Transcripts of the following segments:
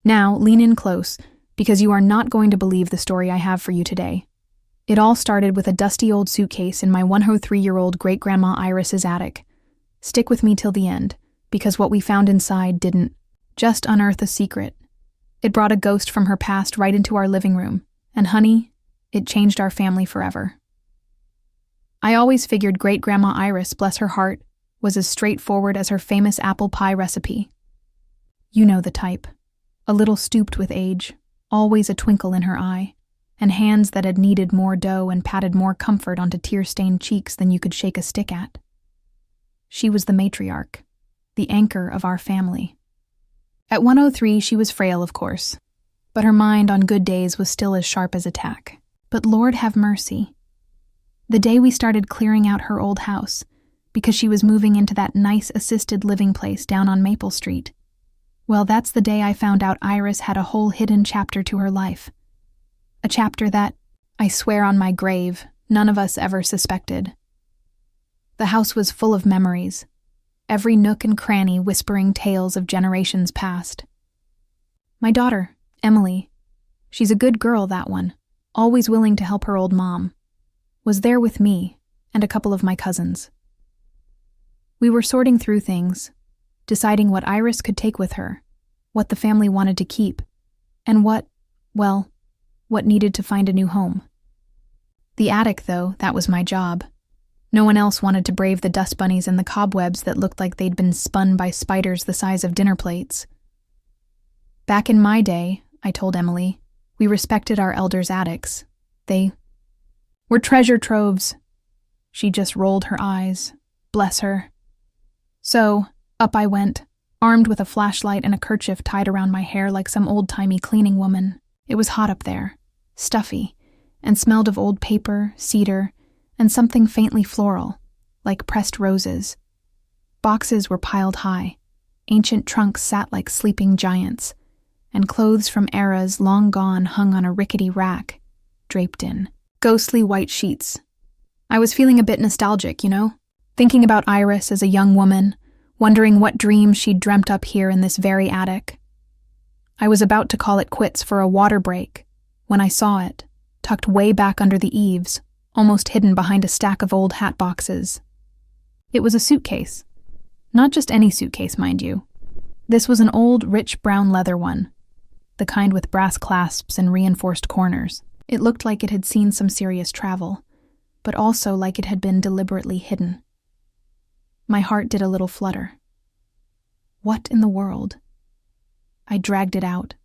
Now, lean in close, because you are not going to believe the story I have for you today. It all started with a dusty old suitcase in my 103-year-old great-grandma Iris's attic. Stick with me till the end, because what we found inside didn't just unearth a secret. It brought a ghost from her past right into our living room, and honey, it changed our family forever. I always figured great-grandma Iris, bless her heart, was as straightforward as her famous apple pie recipe. You know the type. A little stooped with age, always a twinkle in her eye, and hands that had kneaded more dough and patted more comfort onto tear-stained cheeks than you could shake a stick at. She was the matriarch, the anchor of our family. At 103, she was frail, of course, but her mind on good days was still as sharp as a tack. But Lord have mercy. The day we started clearing out her old house, because she was moving into that nice assisted living place down on Maple Street, well, that's the day I found out Iris had a whole hidden chapter to her life. A chapter that, I swear on my grave, none of us ever suspected. The house was full of memories, every nook and cranny whispering tales of generations past. My daughter, Emily, she's a good girl, that one, always willing to help her old mom, was there with me and a couple of my cousins. We were sorting through things, deciding what Iris could take with her, what the family wanted to keep, and what needed to find a new home. The attic, though, that was my job. No one else wanted to brave the dust bunnies and the cobwebs that looked like they'd been spun by spiders the size of dinner plates. Back in my day, I told Emily, we respected our elders' attics. They were treasure troves. She just rolled her eyes. Bless her. So, up I went, armed with a flashlight and a kerchief tied around my hair like some old-timey cleaning woman. It was hot up there, stuffy, and smelled of old paper, cedar, and something faintly floral, like pressed roses. Boxes were piled high, ancient trunks sat like sleeping giants, and clothes from eras long gone hung on a rickety rack, draped in ghostly white sheets. I was feeling a bit nostalgic, thinking about Iris as a young woman, wondering what dreams she'd dreamt up here in this very attic. I was about to call it quits for a water break when I saw it, tucked way back under the eaves, almost hidden behind a stack of old hat boxes. It was a suitcase. Not just any suitcase, mind you. This was an old, rich brown leather one, the kind with brass clasps and reinforced corners. It looked like it had seen some serious travel, but also like it had been deliberately hidden. My heart did a little flutter. What in the world? I dragged it out,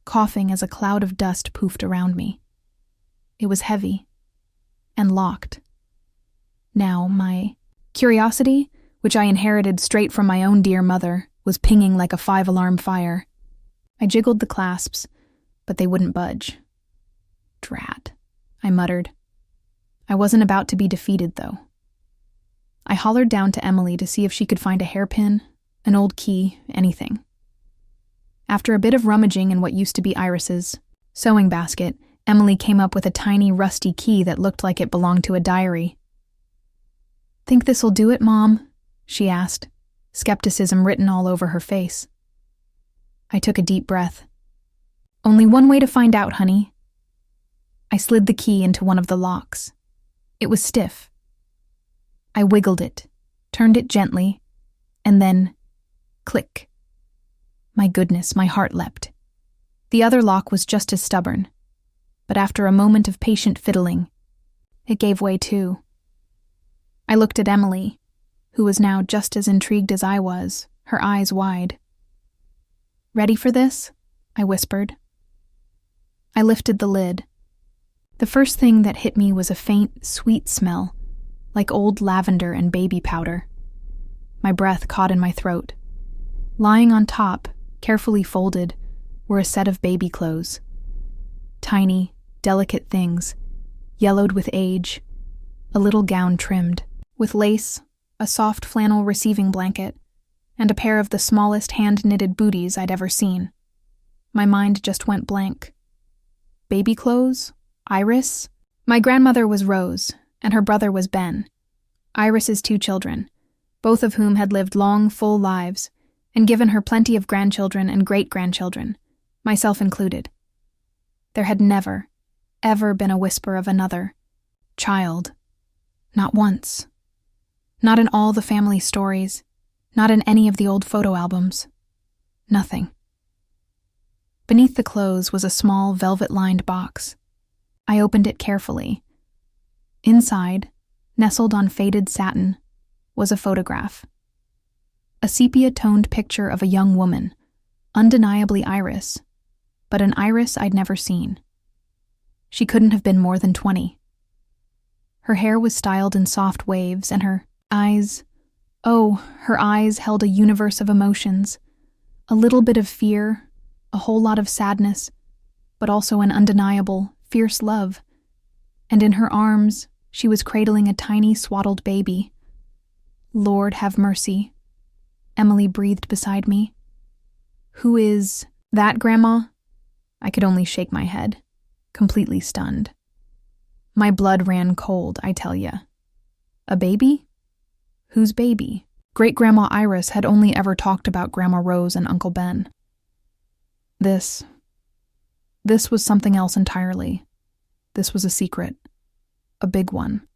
coughing as a cloud of dust poofed around me. It was heavy and locked. Now, my curiosity, which I inherited straight from my own dear mother, was pinging like a 5-alarm fire. I jiggled the clasps, but they wouldn't budge. Drat, I muttered. I wasn't about to be defeated, though. I hollered down to Emily to see if she could find a hairpin, an old key, anything. After a bit of rummaging in what used to be Iris's sewing basket, Emily came up with a tiny, rusty key that looked like it belonged to a diary. "Think this'll do it, Mom?" she asked, skepticism written all over her face. I took a deep breath. "Only one way to find out, honey." I slid the key into one of the locks. It was stiff. I wiggled it, turned it gently, and then, click. My goodness, my heart leapt. The other lock was just as stubborn, but after a moment of patient fiddling, it gave way too. I looked at Emily, who was now just as intrigued as I was, her eyes wide. "Ready for this?" I whispered. I lifted the lid. The first thing that hit me was a faint, sweet smell, like old lavender and baby powder. My breath caught in my throat. Lying on top, carefully folded, were a set of baby clothes. Tiny, delicate things, yellowed with age, a little gown trimmed, with lace, a soft flannel receiving blanket, and a pair of the smallest hand-knitted booties I'd ever seen. My mind just went blank. Baby clothes? Iris? My grandmother was Rose, and her brother was Ben, Iris's 2 children, both of whom had lived long, full lives, and given her plenty of grandchildren and great-grandchildren, myself included. There had never, ever been a whisper of another child. Not once. Not in all the family stories. Not in any of the old photo albums. Nothing. Beneath the clothes was a small velvet-lined box. I opened it carefully. Inside, nestled on faded satin, was a photograph. A sepia-toned picture of a young woman, undeniably Iris, but an Iris I'd never seen. She couldn't have been more than 20. Her hair was styled in soft waves, and her eyes held a universe of emotions. A little bit of fear, a whole lot of sadness, but also an undeniable, fierce love. And in her arms, she was cradling a tiny swaddled baby. Lord have mercy. Emily breathed beside me. Who is that, Grandma? I could only shake my head, completely stunned. My blood ran cold, I tell ya. A baby? Whose baby? Great-Grandma Iris had only ever talked about Grandma Rose and Uncle Ben. This was something else entirely. This was a secret. A big one.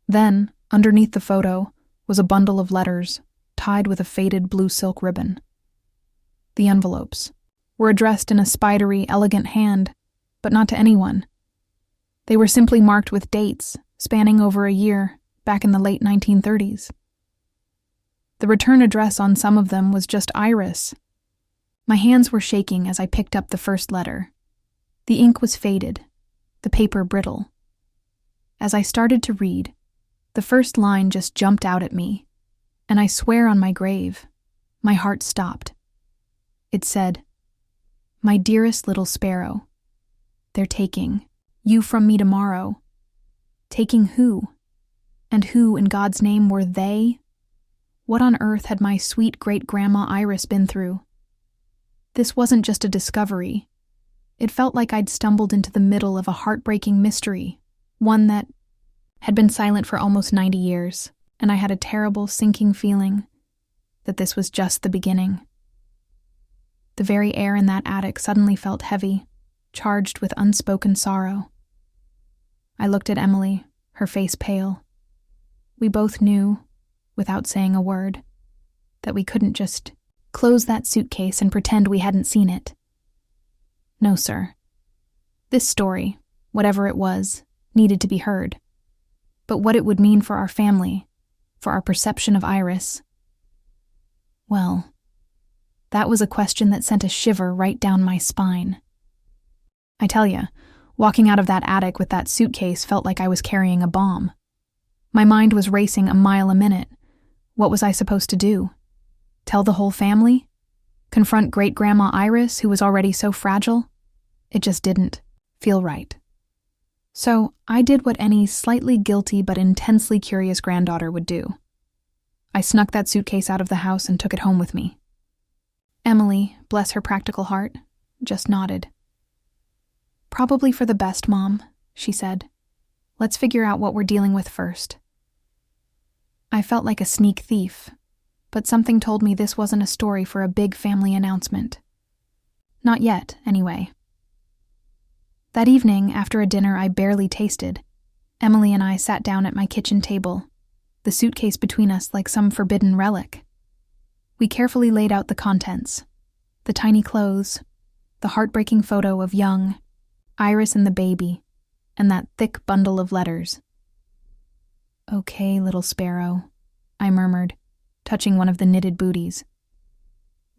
Then, underneath the photo, was a bundle of letters, tied with a faded blue silk ribbon. The envelopes were addressed in a spidery, elegant hand, but not to anyone. They were simply marked with dates, spanning over a year, back in the late 1930s. The return address on some of them was just Iris. My hands were shaking as I picked up the first letter. The ink was faded, the paper brittle. As I started to read, the first line just jumped out at me, and I swear on my grave, my heart stopped. It said, "My dearest little sparrow, they're taking you from me tomorrow." Taking who? And who, in God's name, were they? What on earth had my sweet great-grandma Iris been through? This wasn't just a discovery. It felt like I'd stumbled into the middle of a heartbreaking mystery, one that had been silent for almost 90 years, and I had a terrible, sinking feeling that this was just the beginning. The very air in that attic suddenly felt heavy, charged with unspoken sorrow. I looked at Emily, her face pale. We both knew, without saying a word, that we couldn't just close that suitcase and pretend we hadn't seen it. No, sir. This story, whatever it was, needed to be heard. But what it would mean for our family, for our perception of Iris, well, that was a question that sent a shiver right down my spine. I tell ya, walking out of that attic with that suitcase felt like I was carrying a bomb. My mind was racing a mile a minute. What was I supposed to do? Tell the whole family? Confront Great-Grandma Iris, who was already so fragile? It just didn't feel right. So I did what any slightly guilty but intensely curious granddaughter would do. I snuck that suitcase out of the house and took it home with me. Emily, bless her practical heart, just nodded. "Probably for the best, Mom," she said. "Let's figure out what we're dealing with first." I felt like a sneak thief, but something told me this wasn't a story for a big family announcement. Not yet, anyway. That evening, after a dinner I barely tasted, Emily and I sat down at my kitchen table, the suitcase between us like some forbidden relic. We carefully laid out the contents, the tiny clothes, the heartbreaking photo of young Iris and the baby, and that thick bundle of letters. "Okay, little sparrow," I murmured, touching one of the knitted booties.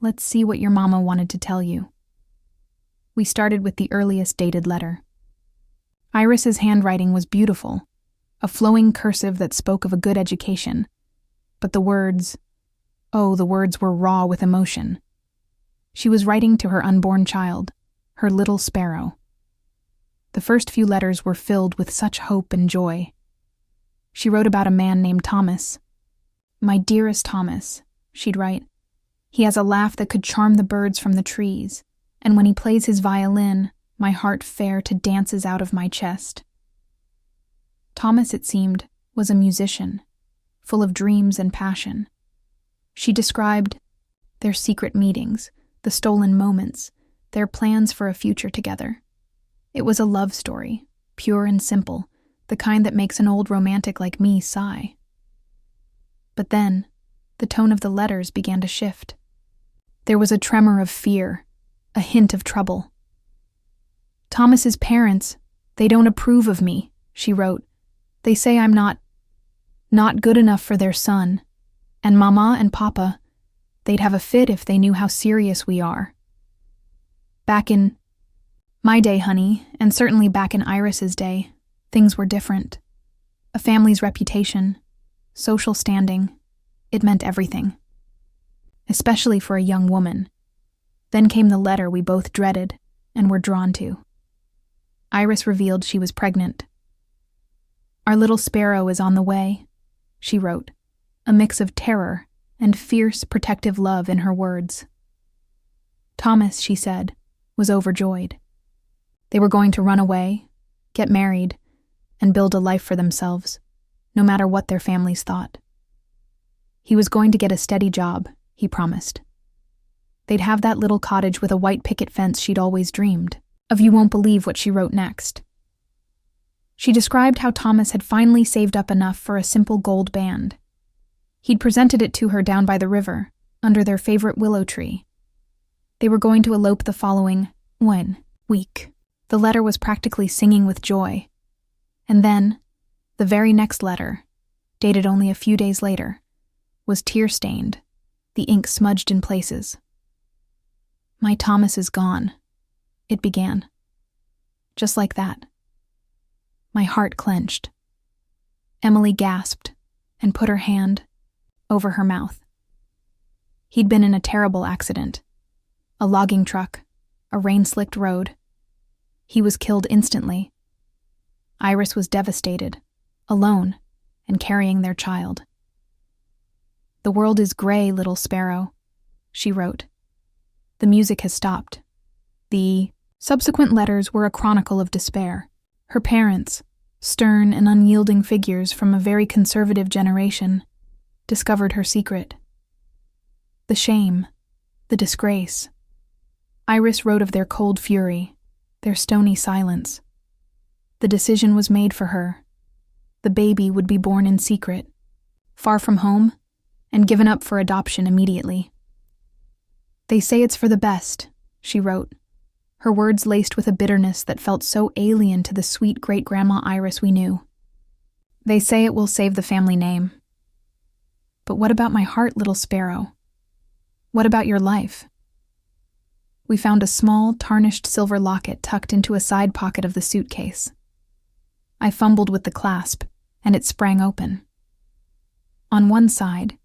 "Let's see what your mama wanted to tell you." We started with the earliest dated letter. Iris's handwriting was beautiful, a flowing cursive that spoke of a good education, but the words were raw with emotion. She was writing to her unborn child, her little sparrow. The first few letters were filled with such hope and joy. She wrote about a man named Thomas. "My dearest Thomas," she'd write. "He has a laugh that could charm the birds from the trees, and when he plays his violin, my heart fair to dances out of my chest." Thomas, it seemed, was a musician, full of dreams and passion. She described their secret meetings, the stolen moments, their plans for a future together. It was a love story, pure and simple, the kind that makes an old romantic like me sigh. But then, the tone of the letters began to shift. There was a tremor of fear, a hint of trouble. "Thomas's parents, they don't approve of me," she wrote. "They say I'm not good enough for their son. And Mama and Papa, they'd have a fit if they knew how serious we are." Back in my day, honey, and certainly back in Iris's day, things were different. A family's reputation, social standing, it meant everything. Especially for a young woman. Then came the letter we both dreaded and were drawn to. Iris revealed she was pregnant. "Our little sparrow is on the way," she wrote, a mix of terror and fierce protective love in her words. Thomas, she said, was overjoyed. They were going to run away, get married, and build a life for themselves, no matter what their families thought. He was going to get a steady job, he promised. They'd have that little cottage with a white picket fence she'd always dreamed of. You won't believe what she wrote next. She described how Thomas had finally saved up enough for a simple gold band. He'd presented it to her down by the river, under their favorite willow tree. They were going to elope the following week. The letter was practically singing with joy. And then, the very next letter, dated only a few days later, was tear-stained, the ink smudged in places. "My Thomas is gone," it began. Just like that. My heart clenched. Emily gasped and put her hand over her mouth. He'd been in a terrible accident. A logging truck, a rain-slicked road. He was killed instantly. Iris was devastated, alone, and carrying their child. "The world is gray, little sparrow," she wrote. "The music has stopped." The subsequent letters were a chronicle of despair. Her parents, stern and unyielding figures from a very conservative generation, discovered her secret. The shame, the disgrace. Iris wrote of their cold fury, their stony silence. The decision was made for her. The baby would be born in secret, far from home, and given up for adoption immediately. "They say it's for the best," she wrote, her words laced with a bitterness that felt so alien to the sweet great-grandma Iris we knew. "They say it will save the family name. But what about my heart, little sparrow? What about your life?" We found a small, tarnished silver locket tucked into a side pocket of the suitcase. I fumbled with the clasp, and it sprang open. On one side,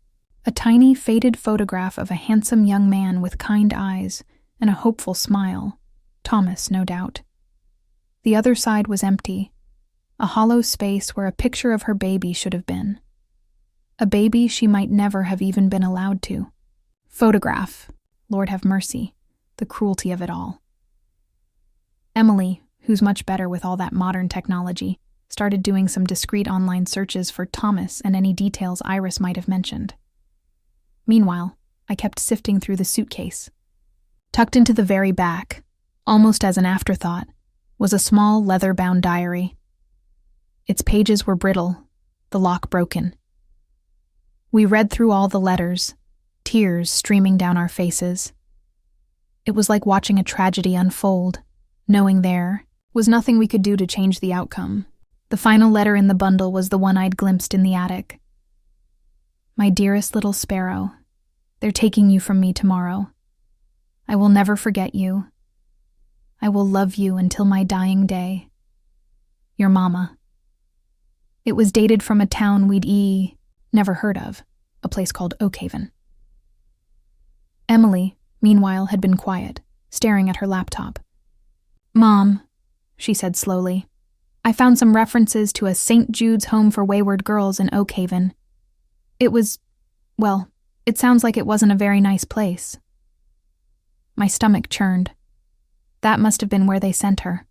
a tiny, faded photograph of a handsome young man with kind eyes and a hopeful smile. Thomas, no doubt. The other side was empty, a hollow space where a picture of her baby should have been. A baby she might never have even been allowed to. Photograph, Lord have mercy, the cruelty of it all. Emily, who's much better with all that modern technology, started doing some discreet online searches for Thomas and any details Iris might have mentioned. Meanwhile, I kept sifting through the suitcase. Tucked into the very back, almost as an afterthought, was a small leather-bound diary. Its pages were brittle, the lock broken. We read through all the letters, tears streaming down our faces. It was like watching a tragedy unfold, knowing there was nothing we could do to change the outcome. The final letter in the bundle was the one I'd glimpsed in the attic. "My dearest little sparrow, they're taking you from me tomorrow. I will never forget you. I will love you until my dying day. Your Mama." It was dated from a town we'd never heard of, a place called Oakhaven. Emily, meanwhile, had been quiet, staring at her laptop. "Mom," she said slowly, "I found some references to a St. Jude's Home for Wayward Girls in Oakhaven. It sounds like it wasn't a very nice place." My stomach churned. That must have been where they sent her.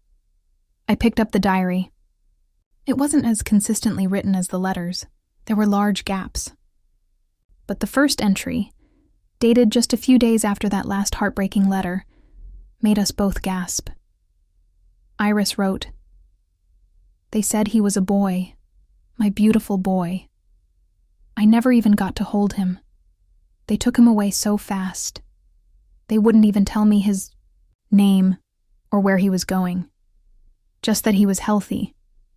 I picked up the diary. It wasn't as consistently written as the letters. There were large gaps. But the first entry, dated just a few days after that last heartbreaking letter, made us both gasp. Iris wrote, "They said he was a boy, my beautiful boy. I never even got to hold him. They took him away so fast. They wouldn't even tell me his name or where he was going. Just that he was healthy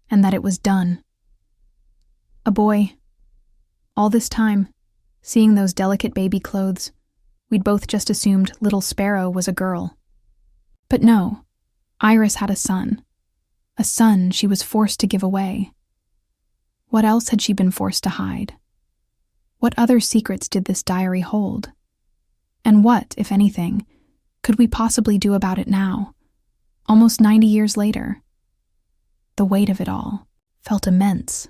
and that it was done. A boy. All this time, seeing those delicate baby clothes, we'd both just assumed little Sparrow was a girl. But no, Iris had a son she was forced to give away. What else had she been forced to hide? What other secrets did this diary hold? And what, if anything, could we possibly do about it now, almost 90 years later? The weight of it all felt immense.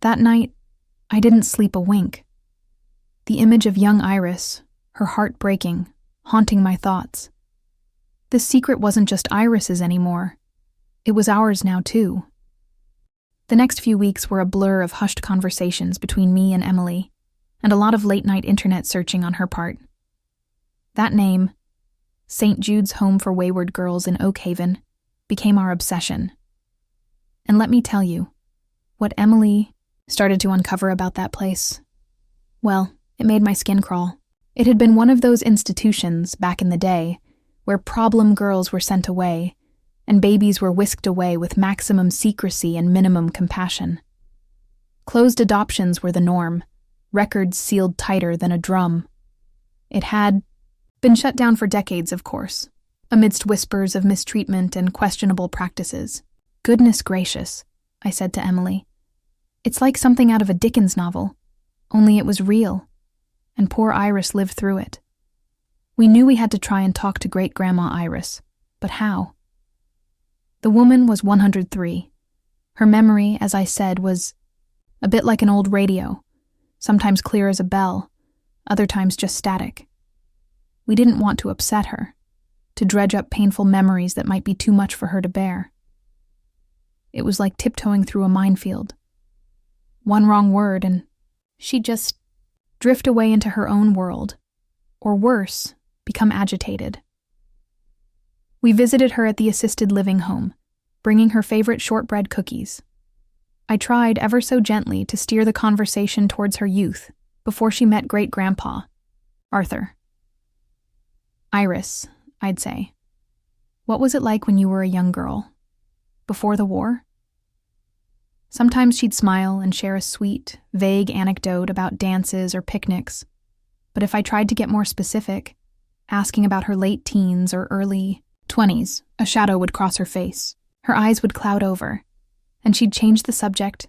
That night, I didn't sleep a wink. The image of young Iris, her heart breaking, haunting my thoughts. This secret wasn't just Iris's anymore. It was ours now, too. The next few weeks were a blur of hushed conversations between me and Emily, and a lot of late-night internet searching on her part. That name, St. Jude's Home for Wayward Girls in Oak Haven, became our obsession. And let me tell you, what Emily started to uncover about that place, well, it made my skin crawl. It had been one of those institutions, back in the day, where problem girls were sent away, and babies were whisked away with maximum secrecy and minimum compassion. Closed adoptions were the norm, records sealed tighter than a drum. It had been shut down for decades, of course, amidst whispers of mistreatment and questionable practices. Goodness gracious, I said to Emily. It's like something out of a Dickens novel, only it was real, and poor Iris lived through it. We knew we had to try and talk to Great-Grandma Iris, but how? The woman was 103. Her memory, as I said, was a bit like an old radio, sometimes clear as a bell, other times just static. We didn't want to upset her, to dredge up painful memories that might be too much for her to bear. It was like tiptoeing through a minefield. One wrong word and she'd just drift away into her own world, or worse, become agitated. We visited her at the assisted living home, bringing her favorite shortbread cookies. I tried ever so gently to steer the conversation towards her youth before she met Great-Grandpa, Arthur. Iris, I'd say, what was it like when you were a young girl? Before the war? Sometimes she'd smile and share a sweet, vague anecdote about dances or picnics, but if I tried to get more specific, asking about her late teens or early 20s, a shadow would cross her face, her eyes would cloud over, and she'd change the subject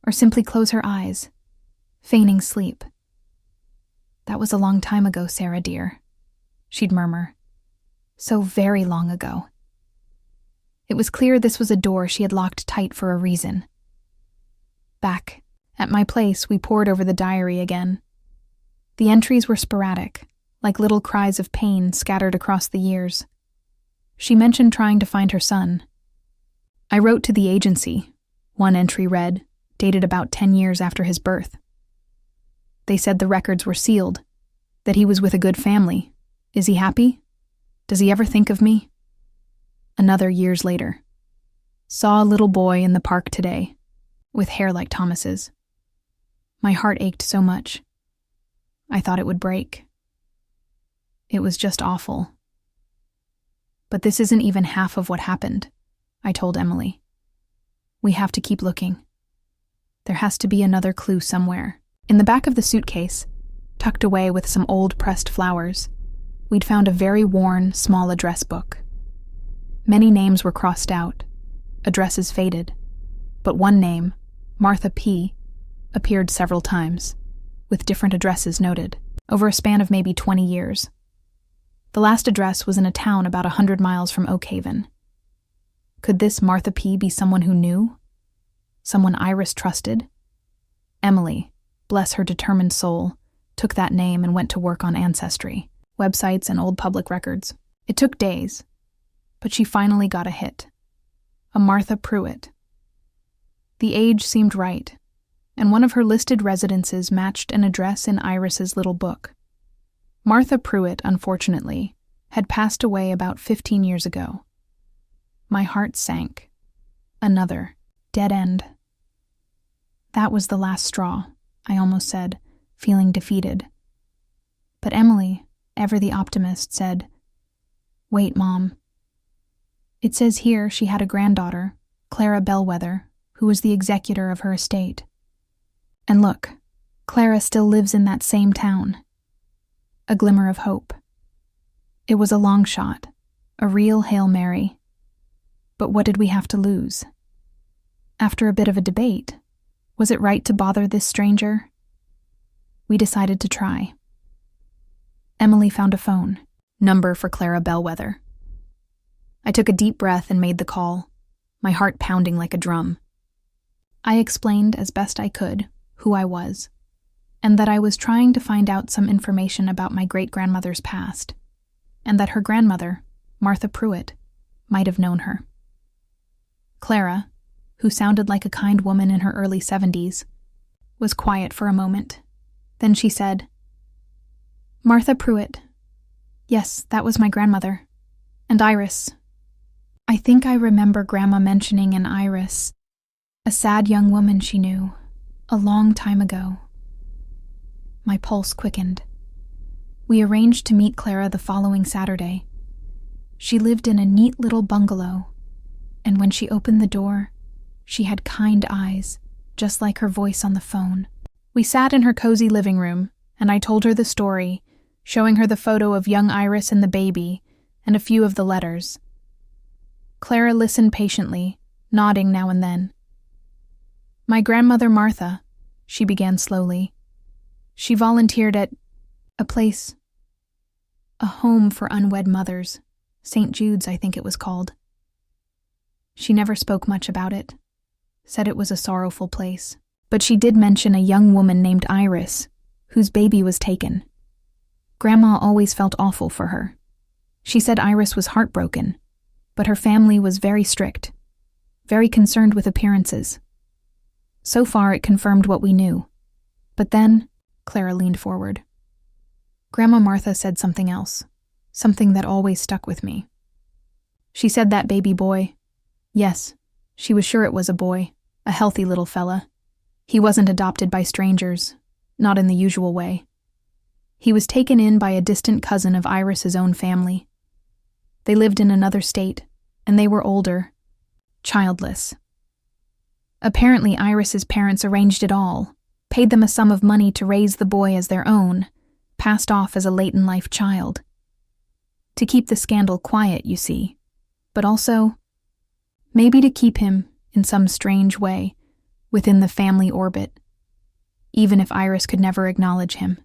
or simply close her eyes, feigning sleep. "That was a long time ago, Sarah dear," she'd murmur. "So very long ago." It was clear this was a door she had locked tight for a reason. Back at my place, we pored over the diary again. The entries were sporadic, like little cries of pain scattered across the years. She mentioned trying to find her son. I wrote to the agency. One entry read, dated about 10 years after his birth. They said the records were sealed, that he was with a good family. Is he happy? Does he ever think of me? Another years later. Saw a little boy in the park today, with hair like Thomas's. My heart ached so much. I thought it would break. It was just awful. But this isn't even half of what happened, I told Emily. We have to keep looking. There has to be another clue somewhere. In the back of the suitcase, tucked away with some old pressed flowers, we'd found a very worn, small address book. Many names were crossed out, addresses faded, but one name, Martha P., appeared several times, with different addresses noted, over a span of maybe 20 years. The last address was in a town about 100 miles from Oak Haven. Could this Martha P. be someone who knew? Someone Iris trusted? Emily, bless her determined soul, took that name and went to work on Ancestry, websites and old public records. It took days, but she finally got a hit. A Martha Pruitt. The age seemed right, and one of her listed residences matched an address in Iris's little book. Martha Pruitt, unfortunately, had passed away about 15 years ago. My heart sank. Another dead end. That was the last straw, I almost said, feeling defeated. But Emily, ever the optimist, said, "Wait, Mom. It says here she had a granddaughter, Clara Bellwether, who was the executor of her estate. And look, Clara still lives in that same town." A glimmer of hope. It was a long shot, a real Hail Mary. But what did we have to lose? After a bit of a debate, was it right to bother this stranger? We decided to try. Emily found a phone, number for Clara Bellwether. I took a deep breath and made the call, my heart pounding like a drum. I explained as best I could who I was, and that I was trying to find out some information about my great-grandmother's past, and that her grandmother, Martha Pruitt, might have known her. Clara, who sounded like a kind woman in her early 70s, was quiet for a moment. Then she said, "Martha Pruitt. Yes, that was my grandmother. And Iris. I think I remember Grandma mentioning an Iris, a sad young woman she knew, a long time ago." My pulse quickened. We arranged to meet Clara the following Saturday. She lived in a neat little bungalow, and when she opened the door, she had kind eyes, just like her voice on the phone. We sat in her cozy living room, and I told her the story, showing her the photo of young Iris and the baby, and a few of the letters. Clara listened patiently, nodding now and then. "My grandmother Martha," she began slowly. "She volunteered at a place, a home for unwed mothers, St. Jude's, I think it was called. She never spoke much about it, said it was a sorrowful place, but she did mention a young woman named Iris, whose baby was taken. Grandma always felt awful for her. She said Iris was heartbroken, but her family was very strict, very concerned with appearances. So far it confirmed what we knew. But then," Clara leaned forward, "Grandma Martha said something else, something that always stuck with me. She said that baby boy, yes, she was sure it was a boy, a healthy little fella. He wasn't adopted by strangers, not in the usual way. He was taken in by a distant cousin of Iris's own family. They lived in another state, and they were older, childless. Apparently Iris's parents arranged it all, paid them a sum of money to raise the boy as their own, passed off as a late-in-life child. To keep the scandal quiet, you see, but also, maybe to keep him, in some strange way, within the family orbit, even if Iris could never acknowledge him.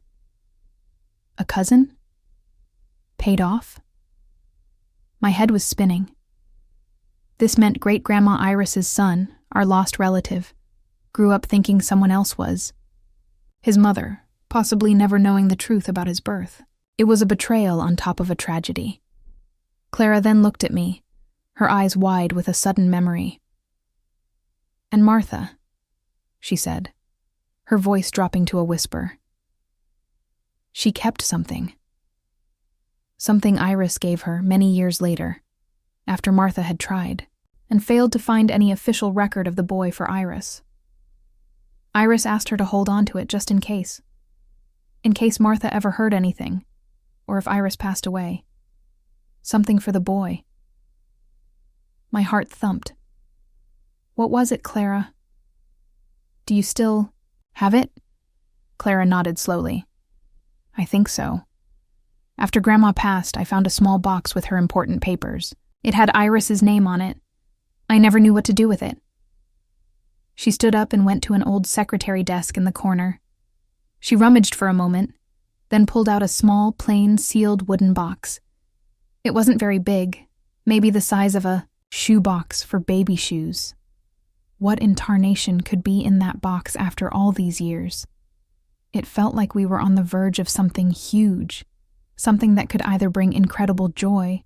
A cousin? Paid off? My head was spinning. This meant great-grandma Iris's son, our lost relative, grew up thinking someone else was. His mother, possibly never knowing the truth about his birth. It was a betrayal on top of a tragedy. Clara then looked at me, her eyes wide with a sudden memory. "And Martha," she said, her voice dropping to a whisper. "She kept something. Something Iris gave her many years later, after Martha had tried, and failed to find any official record of the boy for Iris. Iris asked her to hold on to it just in case Martha ever heard anything, or if Iris passed away. Something for the boy." My heart thumped. "What was it, Clara? Do you still have it?" Clara nodded slowly. "I think so. After Grandma passed, I found a small box with her important papers. It had Iris's name on it. I never knew what to do with it." She stood up and went to an old secretary desk in the corner. She rummaged for a moment, then pulled out a small, plain, sealed wooden box. It wasn't very big, maybe the size of a shoebox for baby shoes. What in tarnation could be in that box after all these years? It felt like we were on the verge of something huge, something that could either bring incredible joy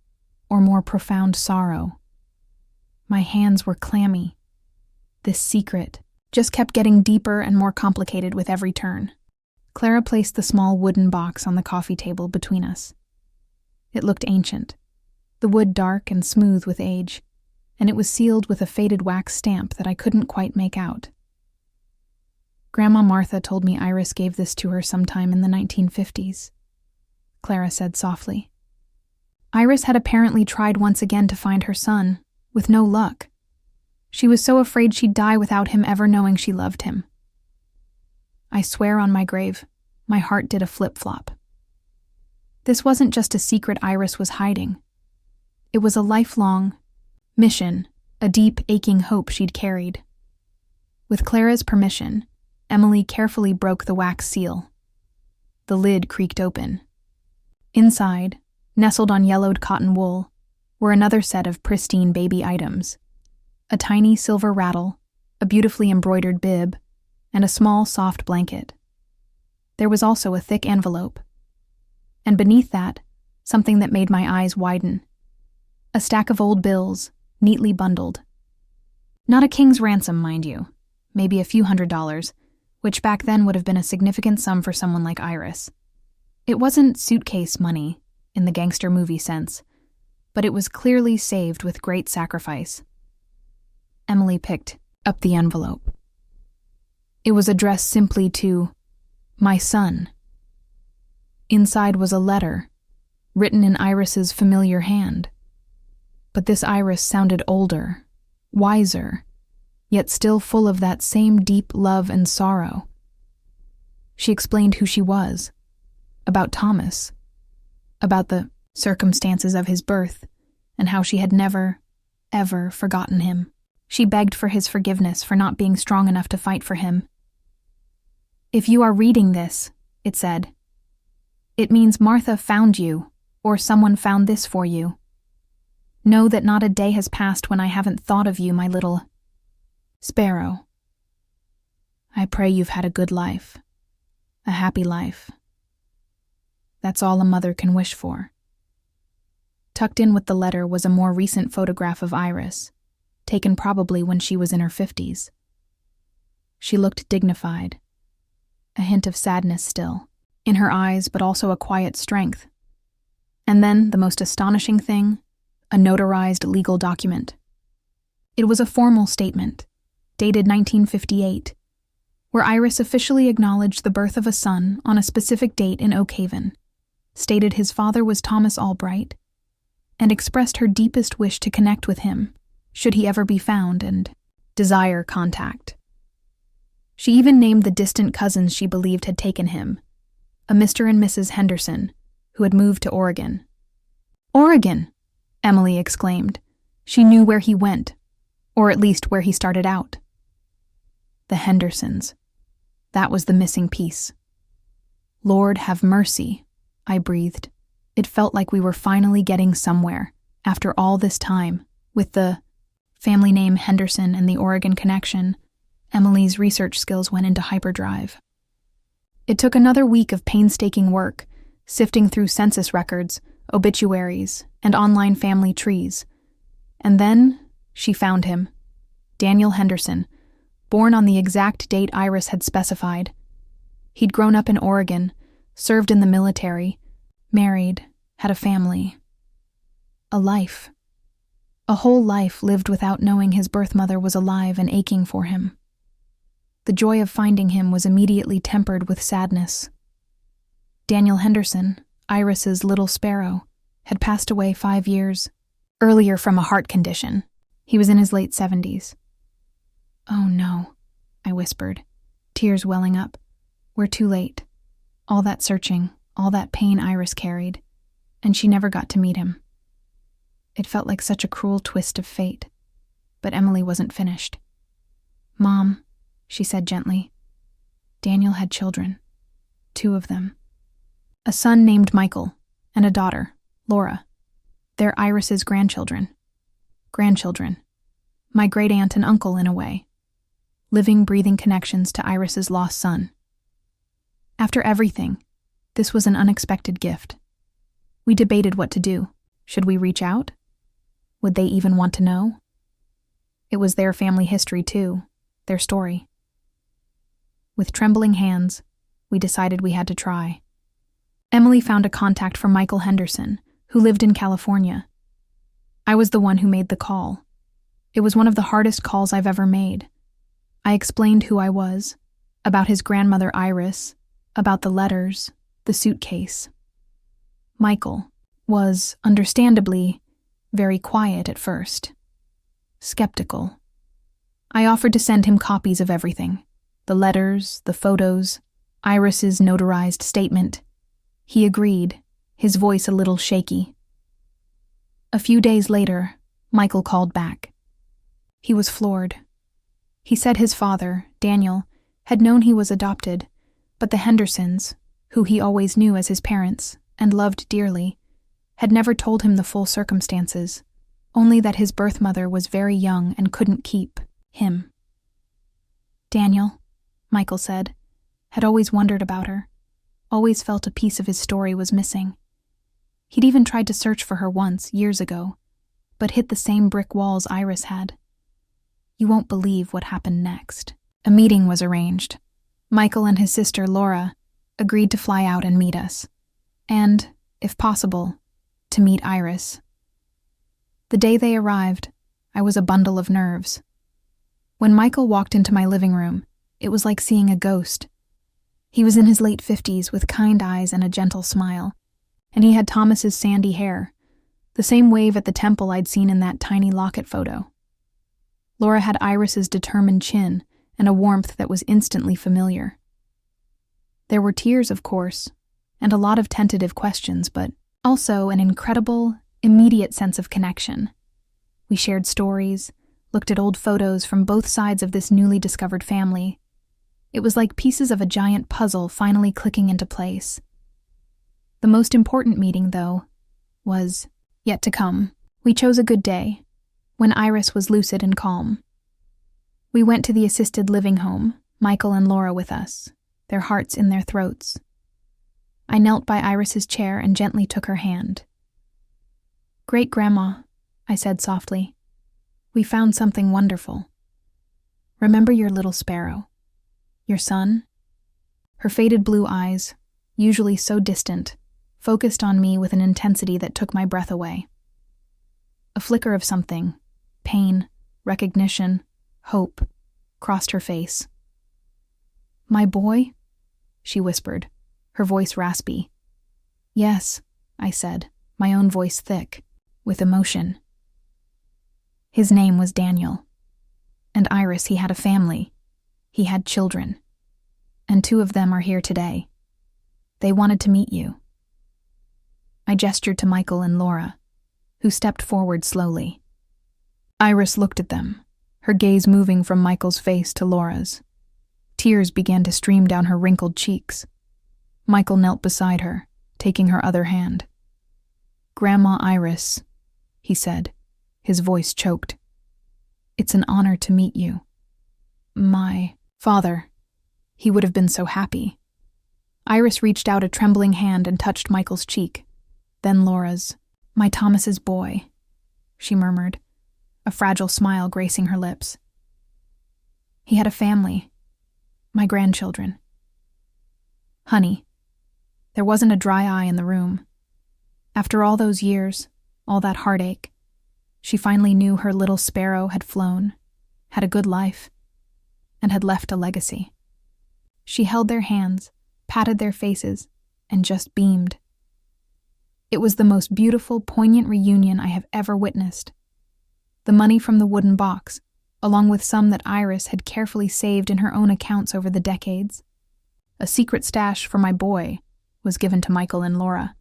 or more profound sorrow. My hands were clammy. This secret just kept getting deeper and more complicated with every turn. Clara placed the small wooden box on the coffee table between us. It looked ancient, the wood dark and smooth with age, and it was sealed with a faded wax stamp that I couldn't quite make out. Grandma Martha told me Iris gave this to her sometime in the 1950s, Clara said softly. Iris had apparently tried once again to find her son, with no luck. She was so afraid she'd die without him ever knowing she loved him. I swear on my grave, my heart did a flip-flop. This wasn't just a secret Iris was hiding. It was a lifelong mission, a deep, aching hope she'd carried. With Clara's permission, Emily carefully broke the wax seal. The lid creaked open. Inside, nestled on yellowed cotton wool, were another set of pristine baby items. A tiny silver rattle, a beautifully embroidered bib, and a small, soft blanket. There was also a thick envelope. And beneath that, something that made my eyes widen. A stack of old bills, neatly bundled. Not a king's ransom, mind you. Maybe a few $100s, which back then would have been a significant sum for someone like Iris. It wasn't suitcase money, in the gangster movie sense, but it was clearly saved with great sacrifice. Emily picked up the envelope. It was addressed simply to my son. Inside was a letter, written in Iris's familiar hand. But this Iris sounded older, wiser, yet still full of that same deep love and sorrow. She explained who she was, about Thomas, about the circumstances of his birth, and how she had never, ever forgotten him. She begged for his forgiveness for not being strong enough to fight for him. If you are reading this, it said, it means Martha found you, or someone found this for you. Know that not a day has passed when I haven't thought of you, my little sparrow. I pray you've had a good life, a happy life. That's all a mother can wish for. Tucked in with the letter was a more recent photograph of Iris, taken probably when she was in her 50s. She looked dignified, a hint of sadness still, in her eyes, but also a quiet strength. And then, the most astonishing thing, a notarized legal document. It was a formal statement, dated 1958, where Iris officially acknowledged the birth of a son on a specific date in Oak Haven, stated his father was Thomas Albright, and expressed her deepest wish to connect with him, should he ever be found, and desire contact. She even named the distant cousins she believed had taken him, a Mr. and Mrs. Henderson, who had moved to Oregon. Oregon! Emily exclaimed. She knew where he went, or at least where he started out. The Hendersons. That was the missing piece. Lord have mercy, I breathed. It felt like we were finally getting somewhere, after all this time, with the family name Henderson and the Oregon connection. Emily's research skills went into hyperdrive. It took another week of painstaking work, sifting through census records, obituaries, and online family trees. And then she found him. Daniel Henderson, born on the exact date Iris had specified. He'd grown up in Oregon, served in the military, married, had a family. A life. A whole life lived without knowing his birth mother was alive and aching for him. The joy of finding him was immediately tempered with sadness. Daniel Henderson, Iris's little sparrow, had passed away 5 years earlier from a heart condition. He was in his late 70s. Oh no, I whispered, tears welling up. We're too late. All that searching, all that pain Iris carried, and she never got to meet him. It felt like such a cruel twist of fate, but Emily wasn't finished. Mom, she said gently, Daniel had children, 2 of them. A son named Michael, and a daughter, Laura. They're Iris's grandchildren. My great-aunt and uncle in a way. Living, breathing connections to Iris's lost son. After everything, this was an unexpected gift. We debated what to do. Should we reach out? Would they even want to know? It was their family history too, their story. With trembling hands, we decided we had to try. Emily found a contact for Michael Henderson, who who lived in California. I was the one who made the call. It was one of the hardest calls I've ever made. I explained who I was, about his grandmother Iris, about the letters, the suitcase. Michael was, understandably, very quiet at first. Skeptical. I offered to send him copies of everything. The letters, the photos, Iris's notarized statement. He agreed, his voice a little shaky. A few days later, Michael called back. He was floored. He said his father, Daniel, had known he was adopted, but the Hendersons, who he always knew as his parents and loved dearly, had never told him the full circumstances, only that his birth mother was very young and couldn't keep him. Daniel, Michael said, had always wondered about her, always felt a piece of his story was missing. He'd even tried to search for her once, years ago, but hit the same brick walls Iris had. You won't believe what happened next. A meeting was arranged. Michael and his sister Laura agreed to fly out and meet us, and, if possible, to meet Iris. The day they arrived, I was a bundle of nerves. When Michael walked into my living room, it was like seeing a ghost. He was in his late 50s with kind eyes and a gentle smile, and he had Thomas's sandy hair, the same wave at the temple I'd seen in that tiny locket photo. Laura had Iris's determined chin and a warmth that was instantly familiar. There were tears, of course, and a lot of tentative questions, but also an incredible, immediate sense of connection. We shared stories, looked at old photos from both sides of this newly discovered family. It was like pieces of a giant puzzle finally clicking into place. The most important meeting, though, was yet to come. We chose a good day, when Iris was lucid and calm. We went to the assisted living home, Michael and Laura with us, their hearts in their throats. I knelt by Iris's chair and gently took her hand. "Great-Grandma," I said softly, "we found something wonderful. Remember your little sparrow? Your son?" Her faded blue eyes, usually so distant, focused on me with an intensity that took my breath away. A flicker of something, pain, recognition, hope, crossed her face. "My boy?" she whispered, her voice raspy. "Yes," I said, my own voice thick, with emotion. His name was Daniel. And Iris, he had a family. He had children. And 2 of them are here today. They wanted to meet you. I gestured to Michael and Laura, who stepped forward slowly. Iris looked at them, her gaze moving from Michael's face to Laura's. Tears began to stream down her wrinkled cheeks. Michael knelt beside her, taking her other hand. "Grandma Iris," he said, his voice choked. "It's an honor to meet you. My father, he would have been so happy." Iris reached out a trembling hand and touched Michael's cheek, then Laura's. "My Thomas's boy," she murmured, a fragile smile gracing her lips. "He had a family. My grandchildren." Honey, there wasn't a dry eye in the room. After all those years, all that heartache, she finally knew her little sparrow had flown, had a good life, and had left a legacy. She held their hands, patted their faces, and just beamed. It was the most beautiful, poignant reunion I have ever witnessed. The money from the wooden box, along with some that Iris had carefully saved in her own accounts over the decades. A secret stash for my boy was given to Michael and Laura,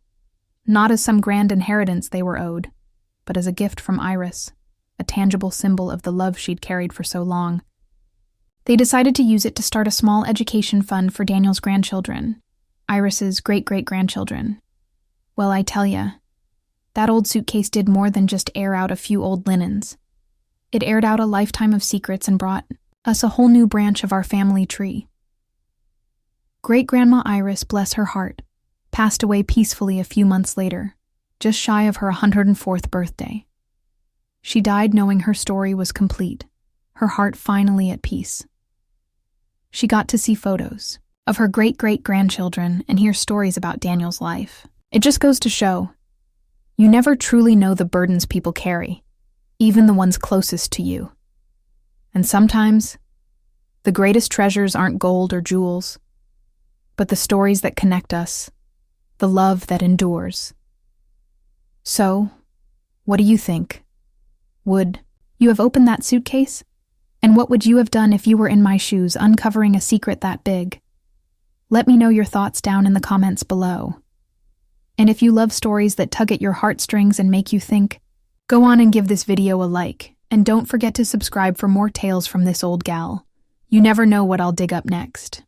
not as some grand inheritance they were owed, but as a gift from Iris, a tangible symbol of the love she'd carried for so long. They decided to use it to start a small education fund for Daniel's grandchildren, Iris's great-great-grandchildren. Well, I tell ya, that old suitcase did more than just air out a few old linens. It aired out a lifetime of secrets and brought us a whole new branch of our family tree. Great-Grandma Iris, bless her heart, passed away peacefully a few months later, just shy of her 104th birthday. She died knowing her story was complete, her heart finally at peace. She got to see photos of her great-great-grandchildren and hear stories about Daniel's life. It just goes to show, You never truly know the burdens people carry, even the ones closest to you. And sometimes, the greatest treasures aren't gold or jewels, but the stories that connect us, the love that endures. So, what do you think? Would you have opened that suitcase? And what would you have done if you were in my shoes, uncovering a secret that big? Let me know your thoughts down in the comments below. And if you love stories that tug at your heartstrings and make you think, go on and give this video a like, and don't forget to subscribe for more tales from this old gal. You never know what I'll dig up next.